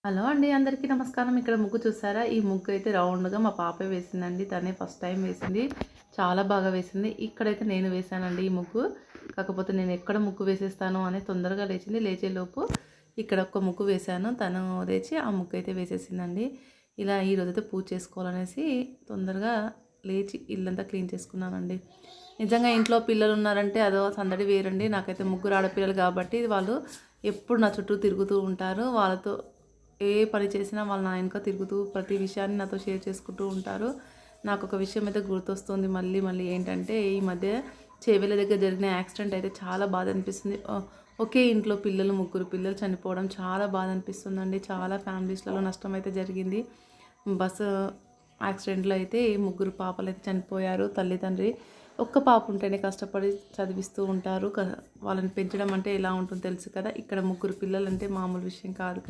Hello అండి, అందరికీ నమస్కారం. ఇక్కడ ముగ్గు చూసారా? ఈ ముగ్గు అయితే రౌండ్‌గా మా పాపే వేసిందండి. తనే ఫస్ట్ టైం వేసింది. చాలా బాగా వేసింది. ఇక్కడైతే నేను వేశానండి ఈ ముగ్గు. కాకపోతే నేను ఎక్కడ ముగ్గు వేసేస్తాను అని తొందరగా లేచింది. లేచేలోపు ఇక్కడ ఒక ముగ్గు వేశాను. తను లేచి ఆ ముగ్గు అయితే వేసేసిందండి. ఇలా ఈరోజైతే పూజ చేసుకోవాలనేసి తొందరగా లేచి ఇల్లంతా క్లీన్ చేసుకున్నానండి. నిజంగా ఇంట్లో పిల్లలు ఉన్నారంటే అదో సందడి వేరండి. నాకైతే ముగ్గురు ఆడపిల్లలు కాబట్టి వాళ్ళు ఎప్పుడు నా చుట్టూ తిరుగుతూ ఉంటారు. వాళ్ళతో ఏ పని చేసినా వాళ్ళు నా వెనక తిరుగుతూ ప్రతి విషయాన్ని నాతో షేర్ చేసుకుంటూ ఉంటారు. నాకు ఒక విషయం అయితే గుర్తొస్తుంది మళ్ళీ మళ్ళీ ఏంటంటే, ఈ మధ్య చేవెళ్ళ దగ్గర జరిగిన యాక్సిడెంట్ అయితే చాలా బాధ అనిపిస్తుంది. ఒకే ఇంట్లో ముగ్గురు పిల్లలు చనిపోవడం చాలా బాధ అనిపిస్తుందండి. చాలా ఫ్యామిలీస్లలో నష్టం అయితే జరిగింది. బస్సు యాక్సిడెంట్లో అయితే ముగ్గురు పాపలు అయితే చనిపోయారు. తల్లిదండ్రి ఒక్క పాప ఉంటేనే కష్టపడి చదివిస్తూ ఉంటారు. వాళ్ళని పెంచడం అంటే ఎలా ఉంటుందో తెలుసు కదా. ఇక్కడ ముగ్గురు పిల్లలు అంటే మామూలు విషయం కాదు కదా.